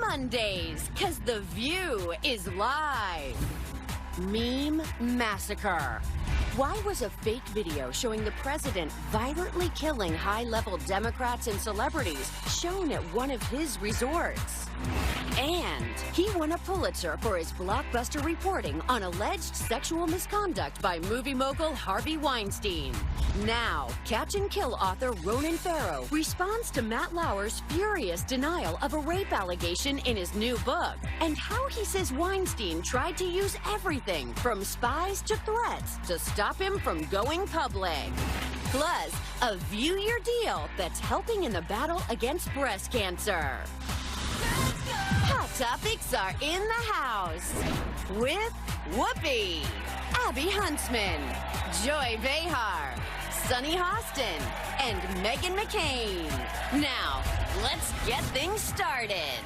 Mondays, 'cause The View is live. Meme Massacre. Why was a fake video showing the president violently killing high-level Democrats and celebrities shown at one of his resorts? And he won a Pulitzer for his blockbuster reporting on alleged sexual misconduct by movie mogul Harvey Weinstein. Now, Catch and Kill author Ronan Farrow responds to Matt Lauer's furious denial of a rape allegation in his new book, and how he says Weinstein tried to use everything from spies to threats to stop him from going public. Plus, a View Your Deal that's helping in the battle against breast cancer. Hot Topics are in the house with Whoopi, Abby Huntsman, Joy Behar, Sunny Hostin, and Megan McCain. Now, let's get things started.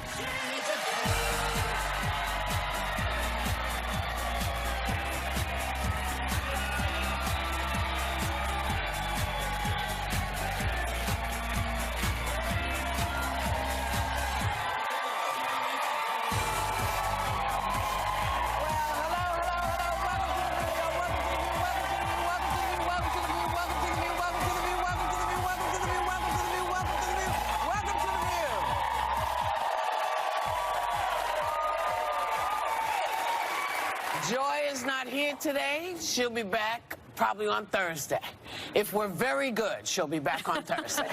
Joy is not here today. She'll be back probably on Thursday. If we're very good, she'll be back on Thursday.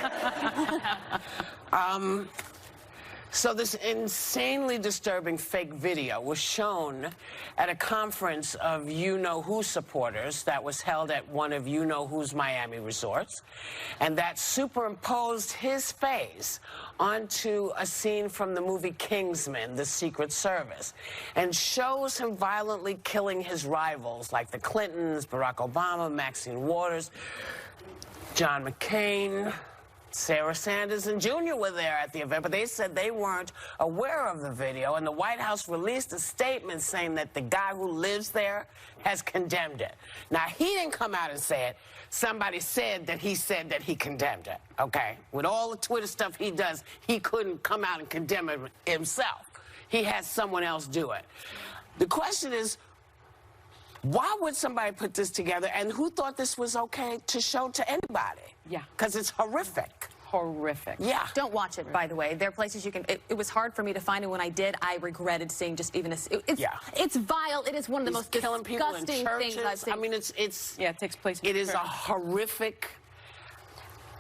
So this insanely disturbing fake video was shown at a conference of you-know-who supporters that was held at one of you-know-who's Miami resorts, and that superimposed his face onto a scene from the movie Kingsman, The Secret Service, and shows him violently killing his rivals like the Clintons, Barack Obama, Maxine Waters, John McCain. Sarah Sanders and Jr. were there at the event, but they said they weren't aware of the video, and the White House released a statement saying that the guy who lives there has condemned it. Now, he didn't come out and say it. Somebody said that he condemned it, okay? With all the Twitter stuff he does, he couldn't come out and condemn it himself. He had someone else do it. The question is, why would somebody put this together, and who thought this was okay to show to anybody? Yeah. Because it's horrific. Horrific. Yeah. Don't watch it, by the way. There are places you can... It was hard for me to find, and when I did, I regretted seeing just even a... It's vile. It is one of the most killing people in disgusting churches. things I've seen. I mean, it's... Yeah, it takes place in It is a church. horrific...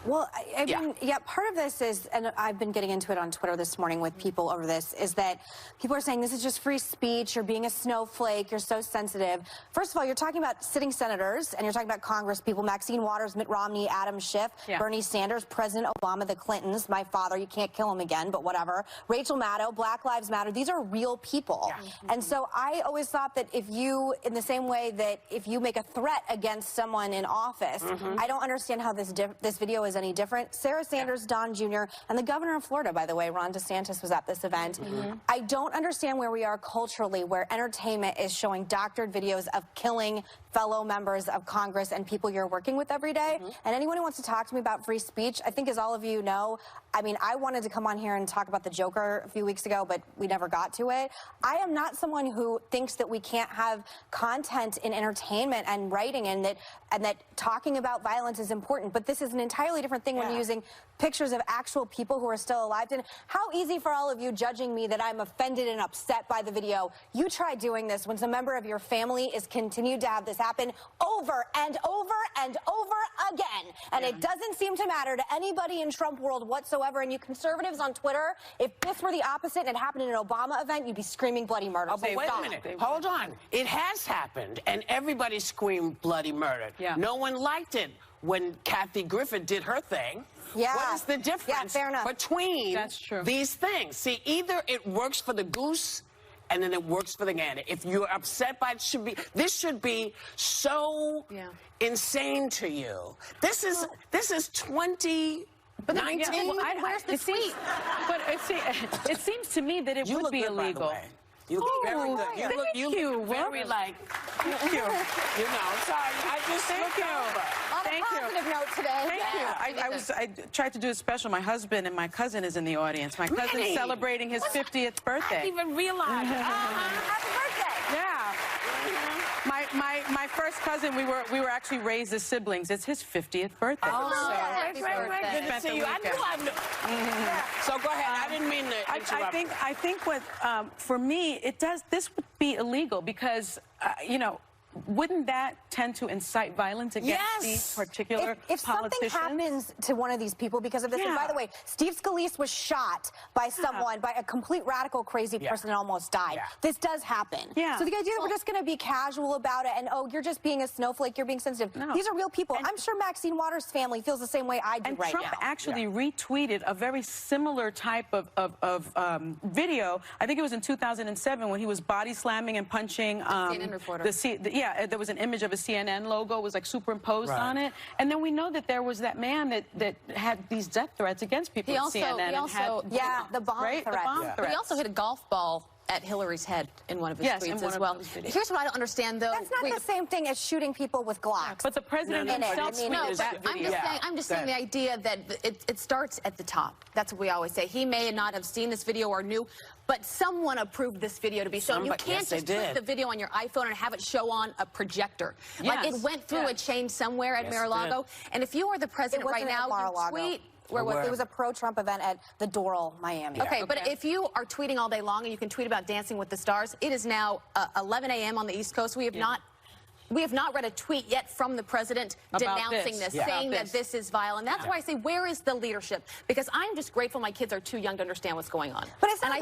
Well, I mean, yeah, part of this is, and I've been getting into it on Twitter this morning with people over this, is that people are saying this is just free speech, you're being a snowflake, you're so sensitive. First of all, you're talking about sitting senators, and you're talking about Congress people, Maxine Waters, Mitt Romney, Adam Schiff, Bernie Sanders, President Obama, the Clintons, my father, you can't kill him again, but whatever, Rachel Maddow, Black Lives Matter, these are real people. Yeah. And so I always thought that if you, in the same way that if you make a threat against someone in office, I don't understand how this video is any different. Sarah Sanders, Don Jr., and the governor of Florida, by the way, Ron DeSantis, was at this event. I don't understand where we are culturally, where entertainment is showing doctored videos of killing fellow members of Congress and people you're working with every day. And anyone who wants to talk to me about free speech, I think as all of you know, I mean, I wanted to come on here and talk about the Joker a few weeks ago, but we never got to it. I am not someone who thinks that we can't have content in entertainment and writing, and that talking about violence is important. But this is an entirely different thing when you're using pictures of actual people who are still alive. And how easy for all of you judging me that I'm offended and upset by the video. You try doing this when some member of your family is continued to have this happen over and over and over again. And it doesn't seem to matter to anybody in Trump world whatsoever. And you conservatives on Twitter, if this were the opposite and it happened in an Obama event, you'd be screaming bloody murder. Oh, but wait a minute. Hold on. It has happened, and everybody screamed bloody murder. Yeah. No one liked it when Kathy Griffin did her thing. Yeah. What is the difference between these things? See, either it works for the goose and then it works for the gander. If you're upset by it, this should be so insane to you. This is 2019. Where's the tweet? But it seems to me that it would be illegal. You look very good. You look very like, you know, sorry, I just looked over. On a positive note today. Thank you. I tried to do a special. My husband and my cousin is in the audience. My cousin's celebrating his 50th birthday. I didn't even realize it. Happy birthday. Yeah. My first cousin, we were actually raised as siblings. It's his 50th birthday. Oh, happy birthday. Good to see you. I knew. So go ahead. I didn't mean to interrupt. I think what, for me, this would be illegal because, you know, wouldn't that tend to incite violence against these particular if politicians? Something happens to one of these people because of this, and by the way, Steve Scalise was shot by someone, by a complete radical crazy person and almost died. This does happen. So the idea that we're just going to be casual about it and, oh, you're just being a snowflake, you're being sensitive. No. These are real people. And I'm sure Maxine Waters' family feels the same way I do right now. And Trump actually retweeted a very similar type of video. I think it was in 2007 when he was body slamming and punching CNN reporter. There was an image of a CNN logo, was like superimposed on it. And then we know that there was that man that had these death threats against people at CNN. The bomb threat. He also hit a golf ball at Hillary's head in one of his tweets as well. Here's what I don't understand, though. That's not the same thing as shooting people with Glocks. But the president himself tweeted that video. I'm just saying the idea that it starts at the top. That's what we always say. He may not have seen this video or knew, but someone approved this video to be shown. You can't just put the video on your iPhone and have it show on a projector. Like, it went through a chain somewhere at Mar-a-Lago. And if you are the president right now, you tweet... Where was it? It was a pro-Trump event at the Doral, Miami. Okay, but if you are tweeting all day long and you can tweet about Dancing with the Stars, it is now 11 a.m. on the East Coast. We have not read a tweet yet from the president denouncing this, saying that this is vile. And that's why I say, where is the leadership? Because I'm just grateful my kids are too young to understand what's going on. But it's not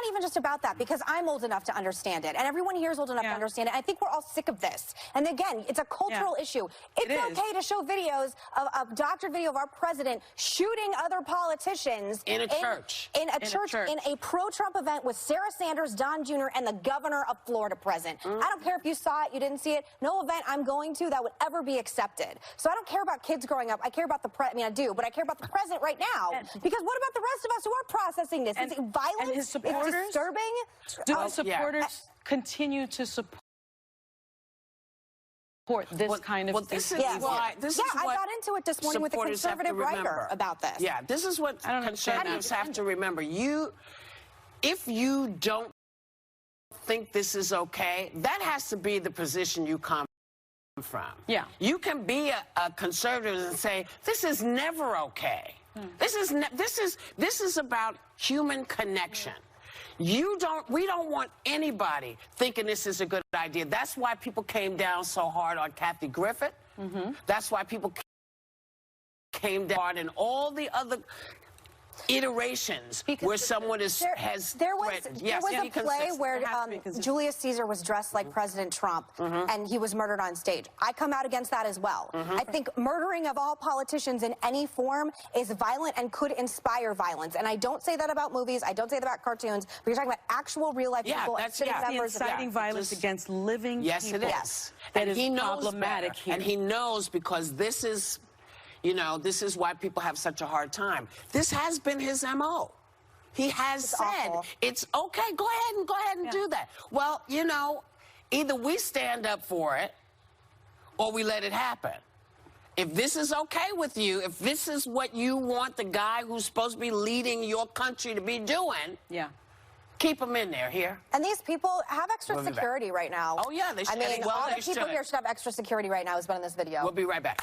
even just about that, because I'm old enough to understand it. And everyone here is old enough to understand it. I think we're all sick of this. And again, it's a cultural issue. It's okay to show videos of a doctored video of our president shooting other politicians in a church. In a pro-Trump event with Sarah Sanders, Don Jr., and the governor of Florida present. I don't care if you saw it, you didn't see it. No event I'm going to that would ever be accepted. So I don't care about kids growing up. I care about I do, but I care about the president right now. Because what about the rest of us who are processing this? It's violent. And his supporters, it's disturbing. Do the supporters continue to support this kind of this is why I got into it this morning with a conservative writer about this. Yeah, this is what conservatives have to remember. If you don't think this is okay, that has to be the position you come from. You can be a conservative and say this is never okay. This is about human connection. We don't want anybody thinking this is a good idea. That's why people came down so hard on Kathy Griffin. That's why people came down hard and all the other iterations where someone has there was a play where Julius Caesar was dressed like President Trump and he was murdered on stage. I come out against that as well. I think murdering of all politicians in any form is violent and could inspire violence. And I don't say that about movies. I don't say that about cartoons. But you're talking about actual real life people and sitting members of inciting violence against living people. Yes, it is. That is problematic here. And he knows, because this is, you know, this is why people have such a hard time. This has been his MO. He has said, it's okay, go ahead and do that. Well, you know, either we stand up for it or we let it happen. If this is okay with you, if this is what you want the guy who's supposed to be leading your country to be doing, keep him in there here. And these people have extra security right now. Oh, yeah, they should. I mean, all the people here should have extra security right now who's been in this video. We'll be right back.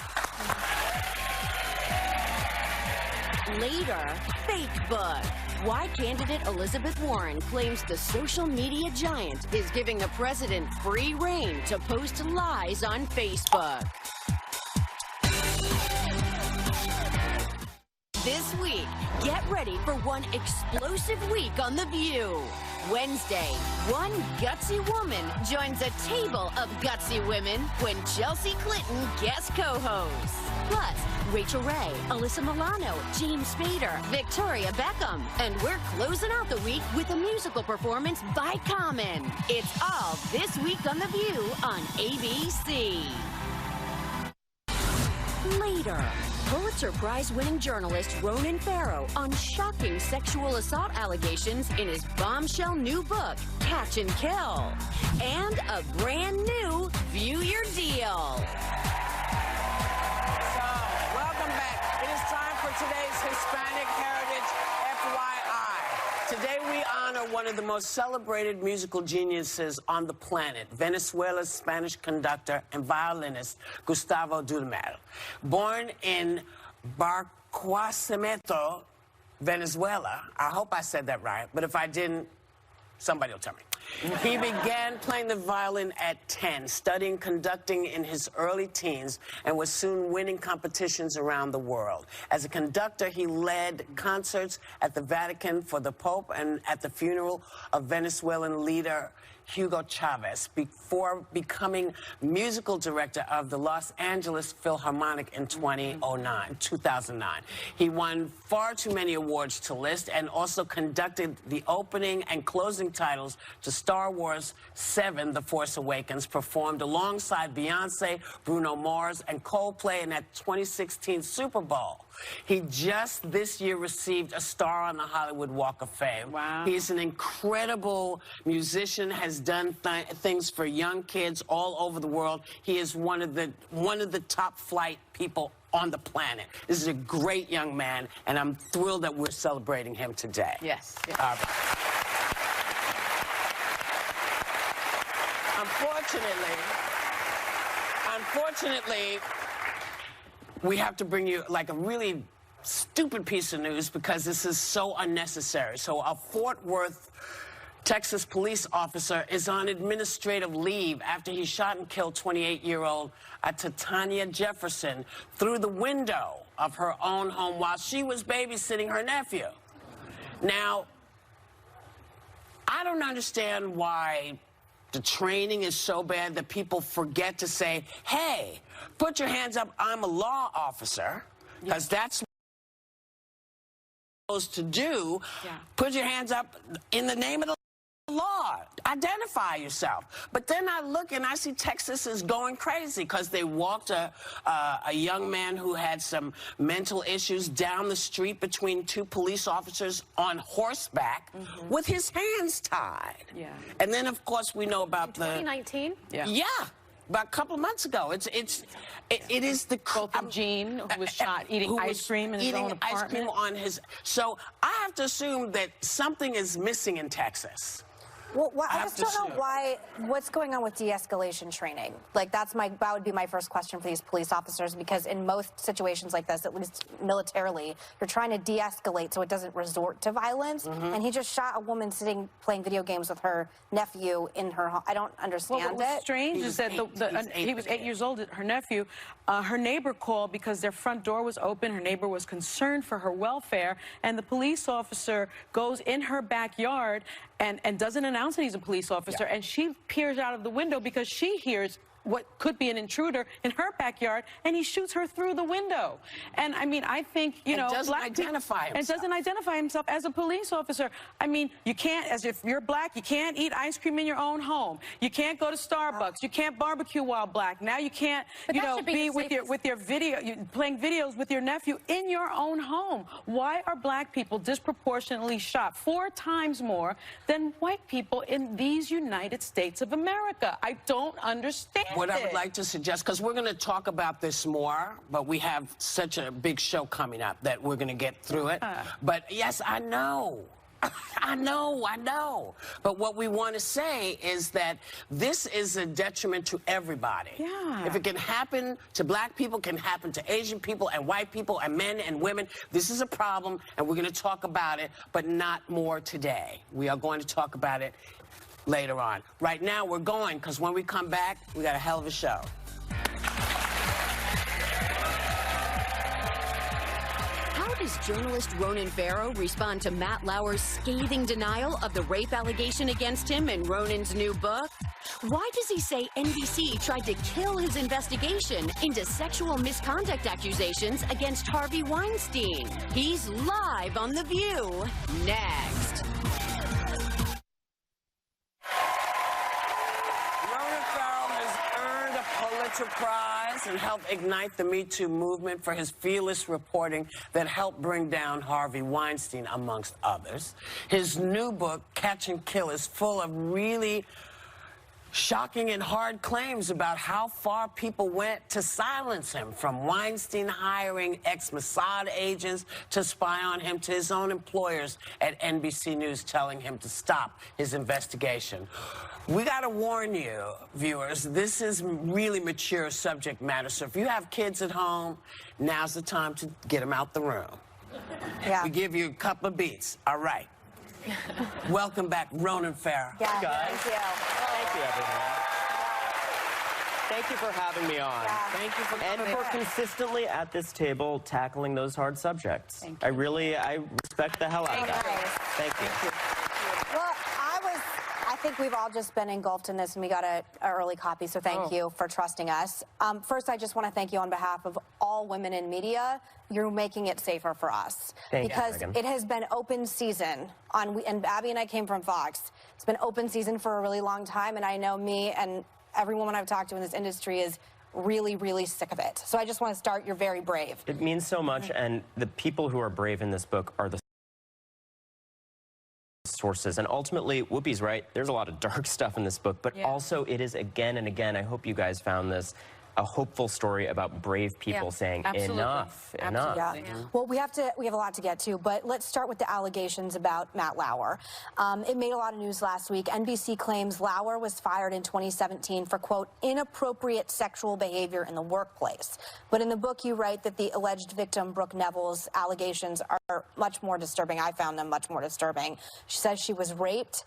Later, Facebook. Why candidate Elizabeth Warren claims the social media giant is giving the president free rein to post lies on Facebook. This week, get ready for one explosive week on The View. Wednesday, one gutsy woman joins a table of gutsy women when Chelsea Clinton guest co-hosts. Plus, Rachel Ray, Alyssa Milano, James Spader, Victoria Beckham. And we're closing out the week with a musical performance by Common. It's all this week on The View on ABC. Later, Pulitzer Prize-winning journalist Ronan Farrow on shocking sexual assault allegations in his bombshell new book, Catch and Kill. And a brand new View Your Deal. So, welcome back. It is time for today's Hispanic Heritage FYI. Today we honor one of the most celebrated musical geniuses on the planet, Venezuela's Spanish conductor and violinist, Gustavo Dudamel. Born in Barquisimeto, Venezuela, I hope I said that right, but if I didn't, somebody will tell me. He began playing the violin at 10, studying conducting in his early teens, and was soon winning competitions around the world. As a conductor, he led concerts at the Vatican for the Pope and at the funeral of Venezuelan leader Hugo Chavez before becoming musical director of the Los Angeles Philharmonic in 2009. He won far too many awards to list and also conducted the opening and closing titles to Star Wars 7, The Force Awakens, performed alongside Beyonce, Bruno Mars, and Coldplay in that 2016 Super Bowl. He just this year received a star on the Hollywood Walk of Fame. Wow. He's an incredible musician, has done things for young kids all over the world. He is one of the top flight people on the planet. This is a great young man, and I'm thrilled that we're celebrating him today. Yes. Yes. Unfortunately, we have to bring you like a really stupid piece of news because this is so unnecessary. So a Fort Worth, Texas police officer is on administrative leave after he shot and killed 28-year-old Tanya Jefferson through the window of her own home while she was babysitting her nephew. Now, I don't understand why the training is so bad that people forget to say, hey, put your hands up, I'm a law officer, because that's what you're supposed to do. Yeah. Put your hands up in the name of the law. Identify yourself. But then I look and I see Texas is going crazy because they walked a young man who had some mental issues down the street between two police officers on horseback with his hands tied. Yeah. And then, of course, we know about 2019? Yeah. About a couple of months ago. It is the... Both of Gene, who was shot eating ice cream in his own apartment. Ice cream on his... So I have to assume that something is missing in Texas. Well, I just don't know what's going on with de-escalation training. Like, that would be my first question for these police officers, because in most situations like this, at least militarily, you're trying to de-escalate so it doesn't resort to violence. And he just shot a woman playing video games with her nephew in her home. I don't understand it. What's strange is that he was 8 years old, her nephew. Her neighbor called because their front door was open. Her neighbor was concerned for her welfare, and the police officer goes in her backyard and doesn't announce that he's a police officer, and she peers out of the window because she hears what could be an intruder in her backyard, and he shoots her through the window. And I mean, I think, you know, doesn't identify himself. And doesn't identify himself as a police officer. I mean, you can't, as if you're black, you can't eat ice cream in your own home. You can't go to Starbucks. You can't barbecue while black. Now you can't, you know, be with your video, playing videos with your nephew in your own home. Why are black people disproportionately shot 4 times more than white people in these United States of America? I don't understand. What I would like to suggest, because we're going to talk about this more, but we have such a big show coming up that we're going to get through it. But yes, I know. I know. But what we want to say is that this is a detriment to everybody. Yeah. If it can happen to black people, it can happen to Asian people and white people and men and women. This is a problem, and we're going to talk about it, but not more today. We are going to talk about it later on. Right now, we're going, because when we come back, we got a hell of a show. How does journalist Ronan Farrow respond to Matt Lauer's scathing denial of the rape allegation against him in Ronan's new book? Why does he say NBC tried to kill his investigation into sexual misconduct accusations against Harvey Weinstein? He's live on The View next. Ronan Farrow has earned a Pulitzer Prize. has and helped ignite the Me Too movement for his fearless reporting that helped bring down Harvey Weinstein, amongst others. His new book, Catch and Kill, is full of really shocking and hard claims about how far people went to silence him, from Weinstein hiring ex-Mossad agents to spy on him, to his own employers at NBC News telling him to stop his investigation. We got to warn you, viewers, this is really mature subject matter, so if you have kids at home, now's the time to get them out the room. Yeah. We give you a couple of beats. All right. Welcome back, Ronan Farrow. Yeah, guys. thank you. Thank you, everyone. Thank you for having me on. Yeah. Thank you for coming. And for consistently at this table tackling those hard subjects. Thank you. I respect the hell out of that. Nice. Thank you. Well, I think we've all just been engulfed in this, and we got an early copy, so thank you for trusting us. First, I just want to thank you on behalf of all women in media. You're making it safer for us. Because it has been open season, and Abby and I came from Fox. It's been open season for a really long time, and I know me and every woman I've talked to in this industry is really, really sick of it. So I just want to start, you're very brave. It means so much, and the people who are brave in this book are the sources. And ultimately, Whoopi's right, there's a lot of dark stuff in this book, but also it is again and again, I hope you guys found this, a hopeful story about brave people saying enough. Yeah. Well, we have a lot to get to, but let's start with the allegations about Matt Lauer. It made a lot of news last week. NBC claims Lauer was fired in 2017 for, quote, inappropriate sexual behavior in the workplace. But in the book, you write that the alleged victim, Brooke Neville's allegations are much more disturbing. I found them much more disturbing. She says she was raped.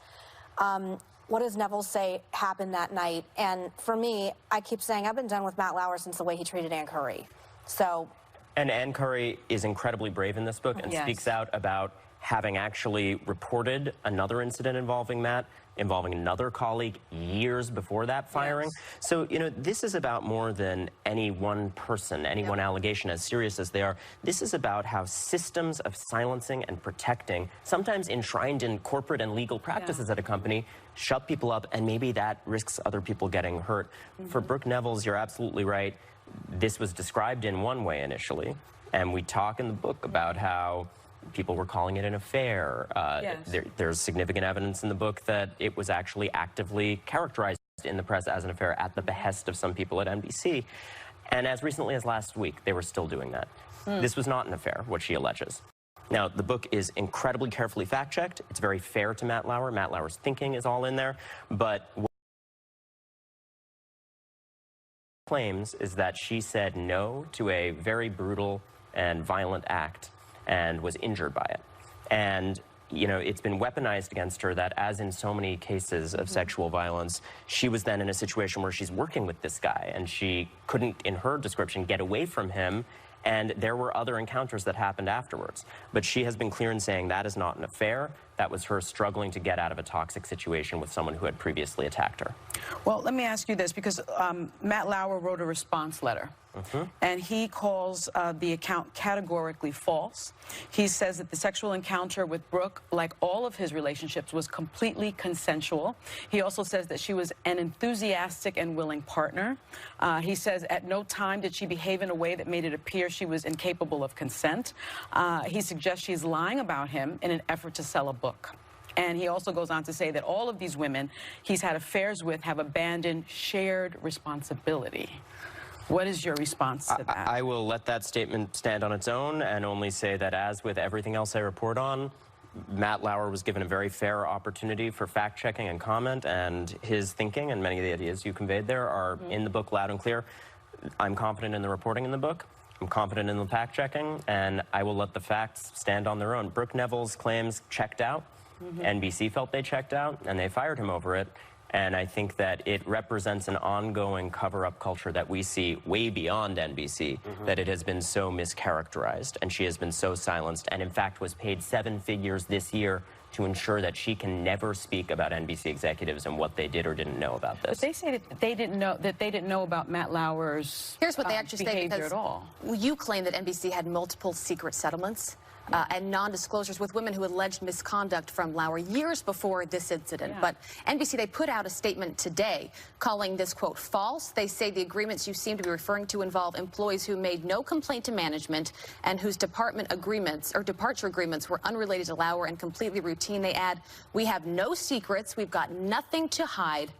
What does Neville say happened that night? And for me, I keep saying I've been done with Matt Lauer since the way he treated Ann Curry. So. And Ann Curry is incredibly brave in this book and speaks out about having actually reported another incident involving Matt, involving another colleague years before that firing. So, you know, this is about more than any one person, any one allegation, as serious as they are. This is about how systems of silencing and protecting, sometimes enshrined in corporate and legal practices at a company, shut people up, and maybe that risks other people getting hurt. For Brooke Neville's, you're absolutely right. This was described in one way initially, and we talk in the book about how people were calling it an affair. There's significant evidence in the book that it was actually actively characterized in the press as an affair at the behest of some people at NBC. And as recently as last week, they were still doing that. This was not an affair, what she alleges. Now, the book is incredibly carefully fact-checked. It's very fair to Matt Lauer. Matt Lauer's thinking is all in there. But what claims is that she said no to a very brutal and violent act and was injured by it. And, you know, it's been weaponized against her that, as in so many cases of sexual violence, she was then in a situation where she's working with this guy and she couldn't, in her description, get away from him. And there were other encounters that happened afterwards. But she has been clear in saying that is not an affair. That was her struggling to get out of a toxic situation with someone who had previously attacked her. Well, let me ask you this, because Matt Lauer wrote a response letter. And he calls the account categorically false. He says that the sexual encounter with Brooke, like all of his relationships, was completely consensual. He also says that she was an enthusiastic and willing partner. He says at no time did she behave in a way that made it appear she was incapable of consent. He suggests she's lying about him in an effort to sell a book. And he also goes on to say that all of these women he's had affairs with have abandoned shared responsibility. What is your response to that? I will let that statement stand on its own and only say that, as with everything else I report on, Matt Lauer was given a very fair opportunity for fact-checking and comment, and his thinking and many of the ideas you conveyed there are in the book loud and clear. I'm confident in the reporting in the book. I'm confident in the fact-checking, and I will let the facts stand on their own. Brooke Neville's claims checked out. NBC felt they checked out, and they fired him over it. And I think that it represents an ongoing cover-up culture that we see way beyond NBC, that it has been so mischaracterized, and she has been so silenced, and in fact was paid 7 figures this year to ensure that she can never speak about NBC executives and what they did or didn't know about this. But they say that they didn't know about Matt Lauer's Here's what they actually say, behavior at all. You claim that NBC had multiple secret settlements and non-disclosures with women who alleged misconduct from Lauer years before this incident. But NBC, they put out a statement today calling this, quote, false. They say the agreements you seem to be referring to involve employees who made no complaint to management and whose department agreements or departure agreements were unrelated to Lauer and completely routine. They add, we have no secrets. We've got nothing to hide.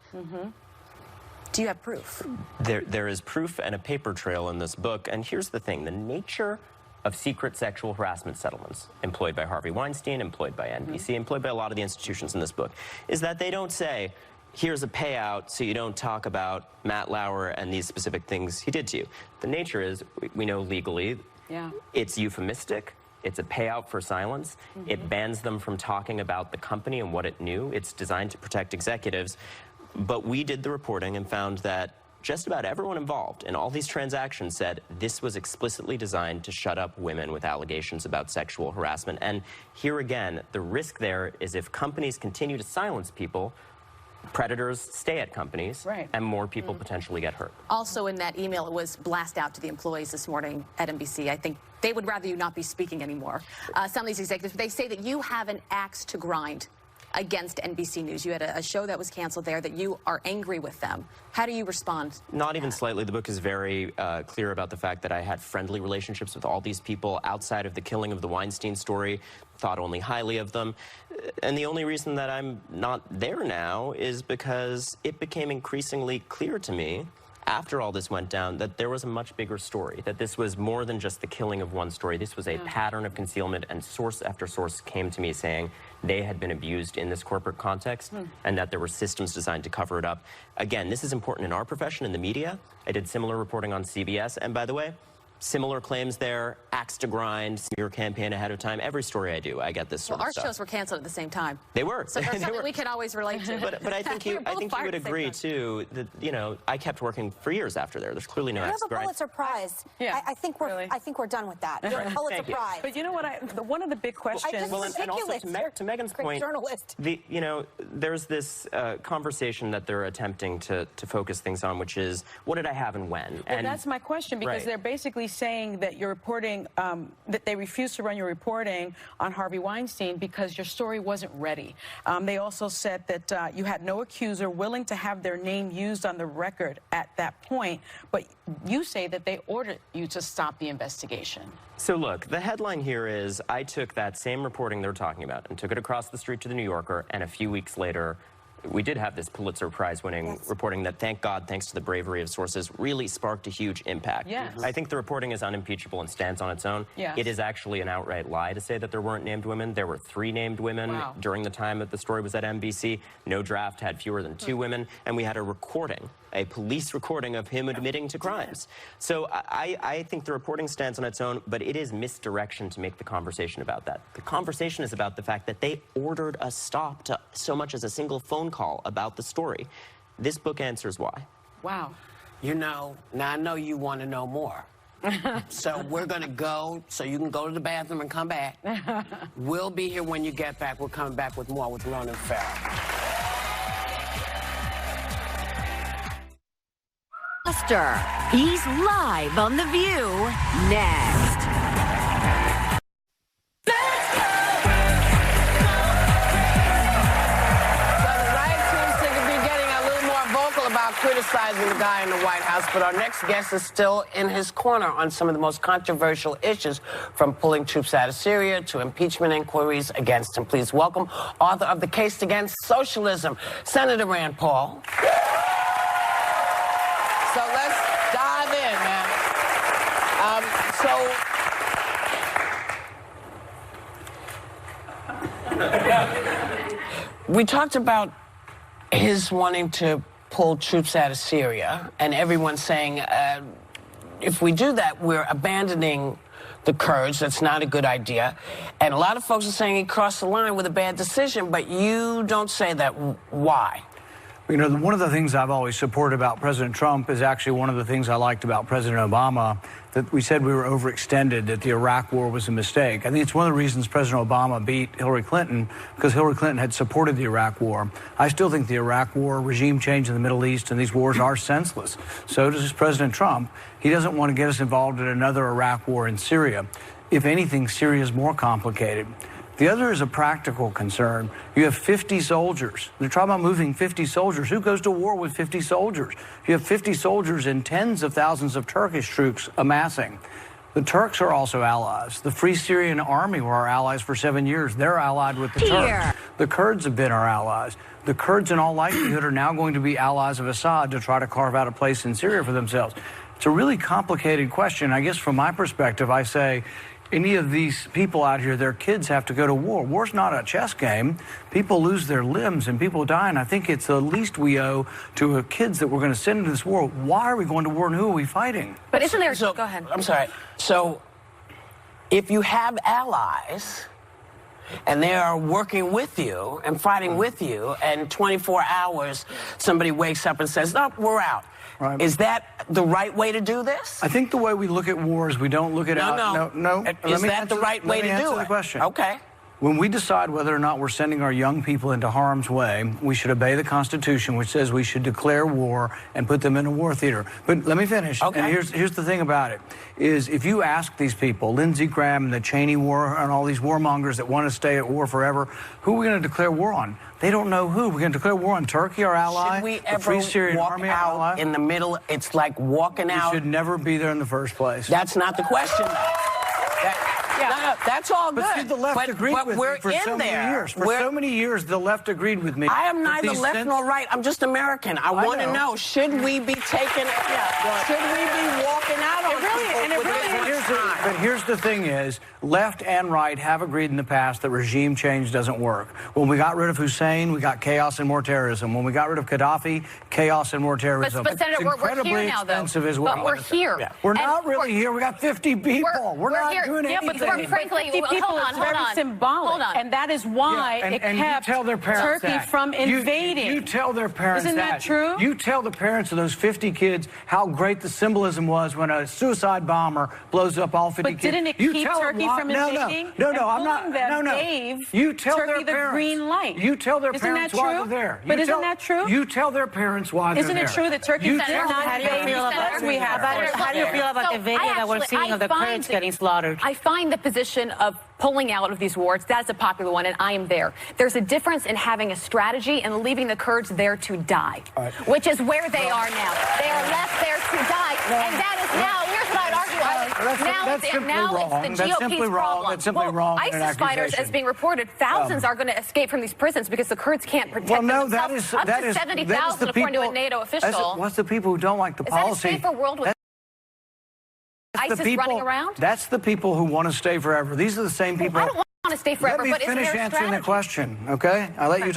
Do you have proof? There is proof and a paper trail in this book. And here's the thing. The nature of secret sexual harassment settlements employed by Harvey Weinstein, employed by NBC, employed by a lot of the institutions in this book, is that they don't say, here's a payout so you don't talk about Matt Lauer and these specific things he did to you. The nature is, we know legally, it's euphemistic. It's a payout for silence. It bans them from talking about the company and what it knew. It's designed to protect executives. But we did the reporting and found that just about everyone involved in all these transactions said this was explicitly designed to shut up women with allegations about sexual harassment. And here again, the risk there is if companies continue to silence people, predators stay at companies, and more people potentially get hurt. Also in that email, it was blast out to the employees this morning at NBC. I think they would rather you not be speaking anymore. Some of these executives, they say that you have an axe to grind against NBC News. You had a show that was canceled there, that you are angry with them. How do you respond? Not even slightly. The book is very clear about the fact that I had friendly relationships with all these people outside of the killing of the Weinstein story, thought only highly of them. And the only reason that I'm not there now is because it became increasingly clear to me after all this went down that there was a much bigger story, that this was more than just the killing of one story. This was a pattern of concealment, and source after source came to me saying they had been abused in this corporate context and that there were systems designed to cover it up. Again, this is important in our profession, in the media. I did similar reporting on CBS, and by the way, similar claims there, axe to grind, smear campaign ahead of time. Every story I do, I get this sort of stuff. Our shows were canceled at the same time. They were. So there's something we can always relate to. But I think you would agree, too, that, you know, I kept working for years after there. There's clearly no axe to grind. We have a Pulitzer Prize. I think we're done with that. Pulitzer Prize. But you know what? One of the big questions. Well, and also to Megan's point, you know, there's this conversation that they're attempting to focus things on, which is, what did I have and when? And that's my question, because they're basically saying that your reporting, that they refused to run your reporting on Harvey Weinstein because your story wasn't ready. They also said that you had no accuser willing to have their name used on the record at that point, but you say that they ordered you to stop the investigation. So look, the headline here is, I took that same reporting they're talking about and took it across the street to the New Yorker, and a few weeks later, we did have this Pulitzer Prize-winning reporting that, thank God, thanks to the bravery of sources, really sparked a huge impact. I think the reporting is unimpeachable and stands on its own. It is actually an outright lie to say that there weren't named women. There were 3 named women during the time that the story was at NBC. No draft had fewer than 2 women, and we had a recording, a police recording of him admitting to crimes. So I think the reporting stands on its own, but it is misdirection to make the conversation about that. The conversation is about the fact that they ordered a stop to so much as a single phone call about the story. This book answers why. Wow. You know, now I know you want to know more. So we're going to go, so you can go to the bathroom and come back. We'll be here when you get back. We're coming back with more with Ronan Farrow. He's live on The View next. Criticizing the guy in the White House, but our next guest is still in his corner on some of the most controversial issues, from pulling troops out of Syria to impeachment inquiries against him. Please welcome author of The Case Against Socialism, Senator Rand Paul. So let's dive in, man. We talked about his wanting to pull troops out of Syria, and everyone's saying, if we do that, we're abandoning the Kurds. That's not a good idea. And a lot of folks are saying he crossed the line with a bad decision, but you don't say that. Why? You know, one of the things I've always supported about President Trump is actually one of the things I liked about President Obama, that we said we were overextended, that the Iraq war was a mistake. I think it's one of the reasons President Obama beat Hillary Clinton, because Hillary Clinton had supported the Iraq war. I still think the Iraq war, regime change in the Middle East, and these wars are senseless. So does President Trump. He doesn't want to get us involved in another Iraq war in Syria. if anything, Syria is more complicated. The other is a practical concern. You have 50 soldiers. They're talking about moving 50 soldiers. Who goes to war with 50 soldiers? You have 50 soldiers and tens of thousands of Turkish troops amassing. The Turks are also allies. The Free Syrian Army were our allies for 7 years. They're allied with the Turks. The Kurds have been our allies. The Kurds, in all likelihood, are now going to be allies of Assad to try to carve out a place in Syria for themselves. It's a really complicated question. I guess from my perspective, I say, any of these people out here, their kids have to go to war. War's not a chess game. People lose their limbs and people die, and I think it's the least we owe to kids that we're going to send into this war. Why are we going to war and who are we fighting? But isn't there... Go ahead. I'm sorry. So, if you have allies and they are working with you and fighting with you, and 24 hours somebody wakes up and says, "No, we're out." Right. Is that the right way to do this? I think the way we look at war is we don't look at No. Is that the right way to do it? Let me answer the question. Okay. When we decide whether or not we're sending our young people into harm's way, we should obey the Constitution, which says we should declare war and put them in a war theater. But let me finish. Okay. And here's the thing about it, is if you ask these people, Lindsey Graham and the Cheney war and all these warmongers that want to stay at war forever, who are we going to declare war on? They don't know who. We're going to declare war on Turkey, our ally. Should we the ever Free Syrian walk Army, out ally? In the middle? It's like walking out. We should never be there in the first place. That's not the question, though. No, that's all good. But see, the left agreed with me for so many years. For so many years, the left agreed with me. I am neither left nor right. I'm just American. I want to know, should we be taking, should we be walking out on But here's the thing is, left and right have agreed in the past that regime change doesn't work. When we got rid of Hussein, we got chaos and more terrorism. When we got rid of Gaddafi, chaos and more terrorism. But Senator, we're here now, though. As well. But we're here. Yeah. We're not really here. We got 50 people. We're not here. doing anything. But frankly, people is very symbolic, and that is why it kept Turkey from invading. You tell their parents Isn't that true? You tell the parents of those 50 kids how great the symbolism was when a suicide bomber blows up all 50 kids. But didn't it keep Turkey from invading? No, I'm not. Gave you tell Turkey their parents. The green light. You tell their parents why they're there. But isn't that true? You tell their parents why they're there. Isn't it true that Turkey did not How do you feel about the video that we're seeing of the Kurds getting slaughtered? I find the position of pulling out of these wars, that's a popular one, and I am there. There's a difference in having a strategy and leaving the Kurds there to die, which is where they are now. They are left there to die, and that is now, here's what I'd argue. It's the GOP's problem. That's simply wrong. ISIS fighters, as being reported, thousands are going to escape from these prisons because the Kurds can't protect themselves. Up to 70,000, according to a NATO official. What's the people who don't like the policy? Is that a safer world with ISIS running around? That's the people who want to stay forever. These are the same people. I don't want to stay forever, but let me finish answering the question, okay? I let you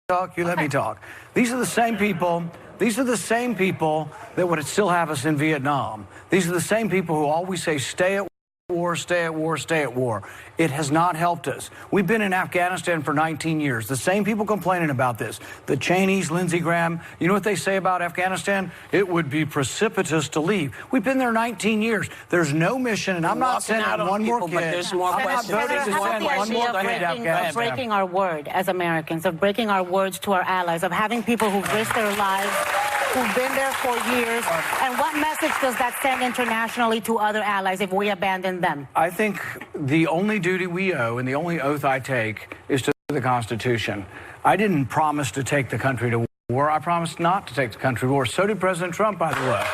talk, you let me talk. These are the same people. These are the same people that would still have us in Vietnam. These are the same people who always say, stay at war, stay at war, stay at war. It has not helped us. We've been in Afghanistan for 19 years. The same people complaining about this. The Cheneys, Lindsey Graham, you know what they say about Afghanistan? It would be precipitous to leave. We've been there 19 years. There's no mission, and I'm not sending one more kid. But there's more questions. Of breaking our word as Americans, of breaking our words to our allies, of having people who've risked their lives, who've been there for years. And what message does that send internationally to other allies if we abandon them? I think the only duty we owe and the only oath I take is to the Constitution. I didn't promise to take the country to war. I promised not to take the country to war. So did President Trump, by the way.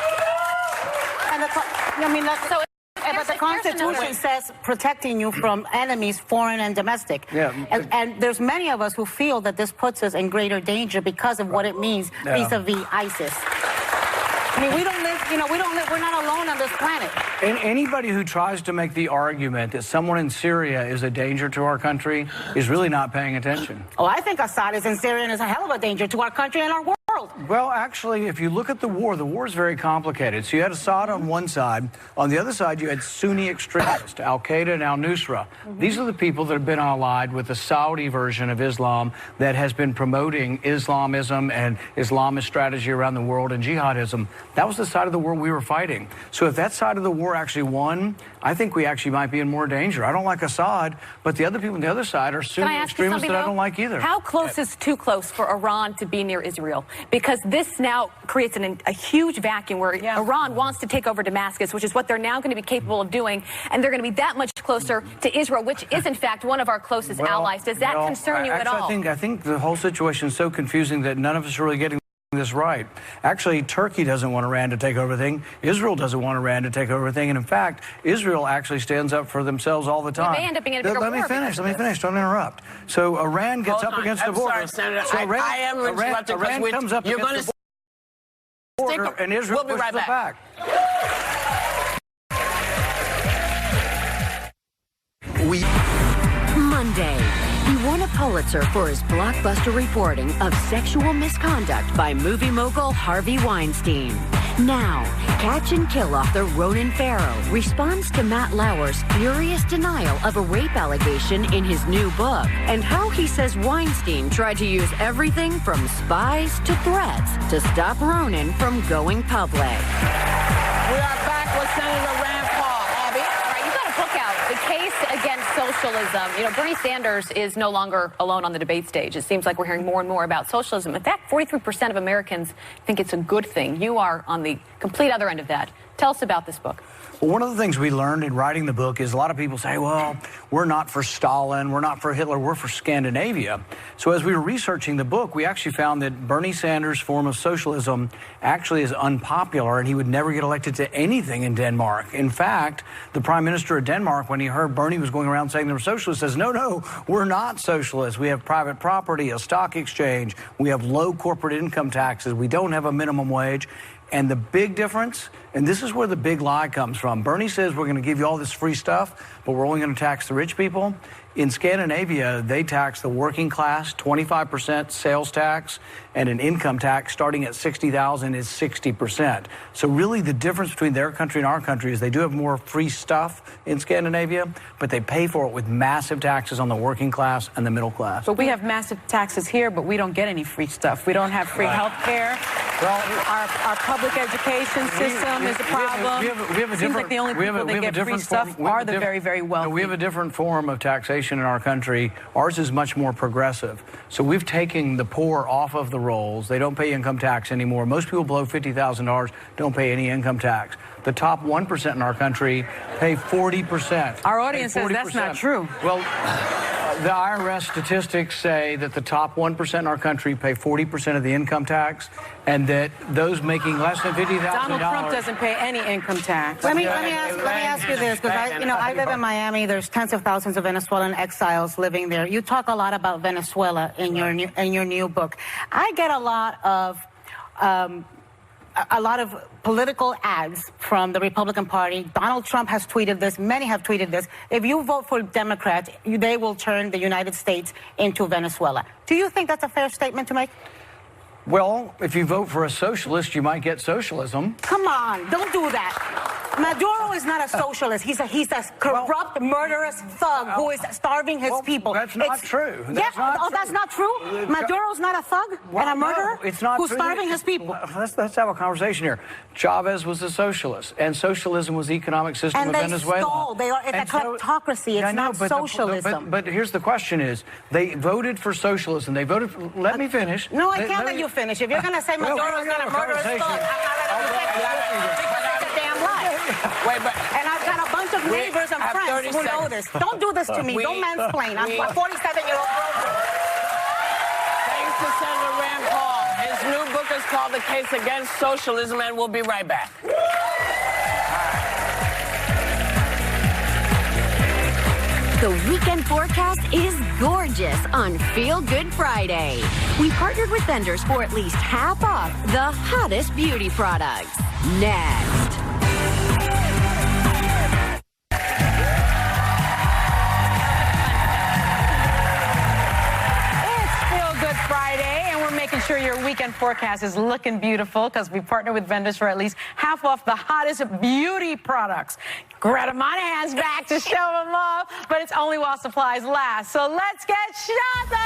But the Constitution says protecting you from enemies, foreign and domestic. Yeah. And there's many of us who feel that this puts us in greater danger because of what it means vis-a-vis ISIS. I mean, we're not alone on this planet. And anybody who tries to make the argument that someone in Syria is a danger to our country is really not paying attention. Oh, I think Assad is in Syria and is a hell of a danger to our country and our world. Well, actually, if you look at the war is very complicated. So you had Assad on one side. On the other side, you had Sunni extremists, Al-Qaeda and Al-Nusra. These are the people that have been allied with the Saudi version of Islam that has been promoting Islamism and Islamist strategy around the world and jihadism. That was the side of the war we were fighting. So if that side of the war actually won, I think we actually might be in more danger. I don't like Assad, but the other people on the other side are Sunni extremists that I don't like either. How close is too close for Iran to be near Israel? because this now creates a huge vacuum where Iran wants to take over Damascus, which is what they're now going to be capable of doing, and they're going to be that much closer to Israel, which is, in fact, one of our closest allies. Does that concern you at all? I think the whole situation is so confusing that none of us are really getting this right. Actually, Turkey doesn't want Iran to take over everything. Israel doesn't want Iran to take over everything. And in fact, Israel actually stands up for themselves all the time. We may end up being in a bigger war. Let me finish. Don't interrupt. So Iran gets up against the border. I'm sorry, Senator. So I am interrupting Iran comes up against the border, and Israel pushes it back. Monday, he won a Pulitzer for his blockbuster reporting of sexual misconduct by movie mogul Harvey Weinstein. Now, catch and kill author Ronan Farrow responds to Matt Lauer's furious denial of a rape allegation in his new book, and how he says Weinstein tried to use everything from spies to threats to stop Ronan from going public. We are back with Senator Rand Paul. Abby? All right, you got a book out. The case against socialism. You know, Bernie Sanders is no longer alone on the debate stage. It seems like we're hearing more and more about socialism. In fact, 43% of Americans think it's a good thing. You are on the complete other end of that. Tell us about this book. Well, one of the things we learned in writing the book is a lot of people say, well, we're not for Stalin, we're not for Hitler, we're for Scandinavia. So as we were researching the book, we actually found that Bernie Sanders' form of socialism actually is unpopular, and he would never get elected to anything in Denmark. In fact, the Prime Minister of Denmark, when he heard Bernie was going around saying they were socialists, says, no, we're not socialists. We have private property, a stock exchange, we have low corporate income taxes, we don't have a minimum wage. And the big difference, and this is where the big lie comes from, Bernie says we're going to give you all this free stuff, but we're only going to tax the rich people. In Scandinavia, they tax the working class, 25% sales tax, and an income tax starting at $60,000 is 60%. So really the difference between their country and our country is they do have more free stuff in Scandinavia, but they pay for it with massive taxes on the working class and the middle class. But we have massive taxes here, but we don't get any free stuff. We don't have free health care. Well, our public education system is a problem. It seems like the only people that get free stuff are the very, very wealthy. We have a different form of taxation in our country. Ours is much more progressive. So we've taken the poor off of the rolls. They don't pay income tax anymore. Most people below $50,000 don't pay any income tax. The top 1% in our country pay 40%. Our audience says that's not true. Well, the IRS statistics say that the top 1% in our country pay 40% of the income tax, and that those making less than $50,000. Donald Trump doesn't pay any income tax. Let me ask you this, because I live in Miami. There's tens of thousands of Venezuelan exiles living there. You talk a lot about Venezuela in your new book. I get a lot of political ads from the Republican Party. Donald Trump has tweeted this. Many have tweeted this. If you vote for Democrats, they will turn the United States into Venezuela. Do you think that's a fair statement to make? Well, if you vote for a socialist, you might get socialism. Come on, don't do that. Maduro is not a socialist. He's a corrupt, murderous thug who is starving his people. That's not true. That's not true? Maduro's not a thug and a murderer it's not who's true. starving his people. Let's have a conversation here. Chavez was a socialist, and socialism was the economic system of Venezuela. It's a kleptocracy. It's not socialism. But here's the question is, they voted for socialism. They voted for, let me finish. No, I can't let you finish. If you're going to say Maduro's not a murderous thug, I'm a damn lie. And I've got a bunch of neighbors and friends who know this. Don't do this to me. Don't mansplain. I'm a 47-year-old girl. Thanks to Senator Rand Paul. His new book is called The Case Against Socialism, and we'll be right back. The weekend forecast is gorgeous on Feel Good Friday. We partnered with vendors for at least half off the hottest beauty products. Next. Making sure your weekend forecast is looking beautiful because we partner with vendors for at least half off the hottest beauty products. Greta Monahan's back to show them off, but it's only while supplies last. So let's get shopping!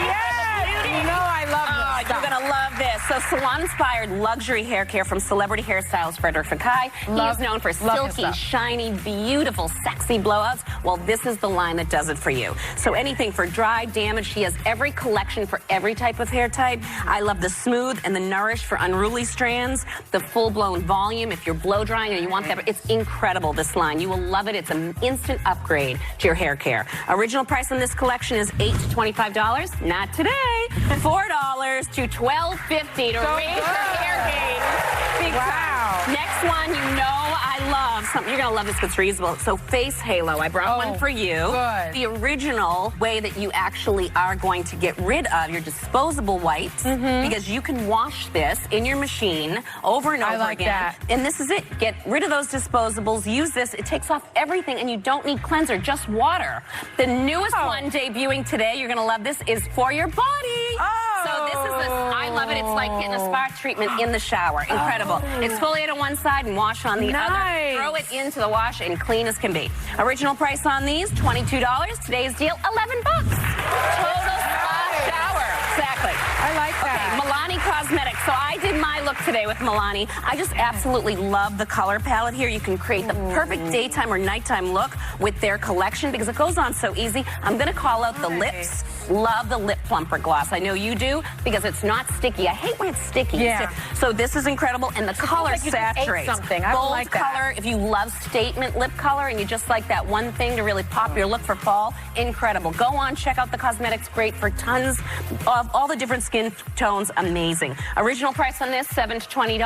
Yes! You know I love this stuff. You're going to love this. So salon-inspired luxury hair care from celebrity hairstylist Frederick Fekkai. He is known for silky, shiny, beautiful, sexy blowouts Well, this is the line that does it for you. So anything for dry, damage, she has every collection for every type of hair type. I love the smooth and the nourish for unruly strands, the full-blown volume if you're blow drying and you want that. It's incredible, this line. You will love it. It's an instant upgrade to your hair care. Original price on this collection is $8 to $25. Not today. $4 to $12.50 to raise your hair game. Big time. Next one, you know I love something. You're going to love this because it's reasonable. So Face Halo. I brought one for you. Good. The original way that you actually are going to get rid of your disposable whites because you can wash this in your machine over and over again. That. And this is it. Get rid of those disposables. Use this. It takes off everything and you don't need cleanser, just water. The newest one debuting today, you're going to love this, is for your body. So this is this. I love it. It's like getting a spa treatment in the shower. Incredible. Exfoliate on one side and wash on the other. Throw it into the wash and clean as can be. Original price on these, $22. Today's deal, $11. Total spa shower. Exactly. I like that. Okay, Milani Cosmetics. So I did my look today with Milani. I just absolutely love the color palette here. You can create the perfect daytime or nighttime look with their collection because it goes on so easy. I'm going to call out the lips. Love the lip plumper gloss. I know you do because it's not sticky. I hate when it's sticky. Yeah. So this is incredible, and the color saturates. Something. I Bold like that. color. If you love statement lip color and you just like that one thing to really pop your look for fall, incredible. Go on, check out the cosmetics. Great for tons of all the different skin tones. Amazing. Original price on this, $7 to $20.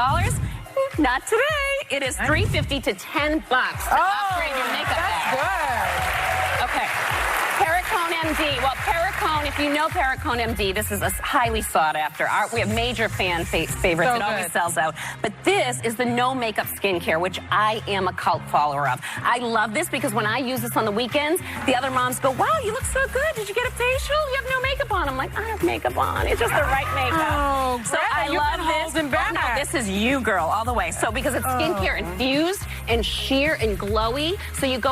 Not today. It is $3.50 to $10 to upgrade your makeup bag. Good. Okay. Perricone MD. Well, Perricone, if you know Perricone MD, this is a highly sought after. We have major fan favorites. So it always sells out. But this is the no makeup skincare, which I am a cult follower of. I love this because when I use this on the weekends, the other moms go, wow, you look so good. Did you get a facial? You have no makeup on. I'm like, I have makeup on. It's just the right makeup. Oh, so I love this. Oh, no, this is you, girl, all the way. So because it's skincare infused and sheer and glowy, so you go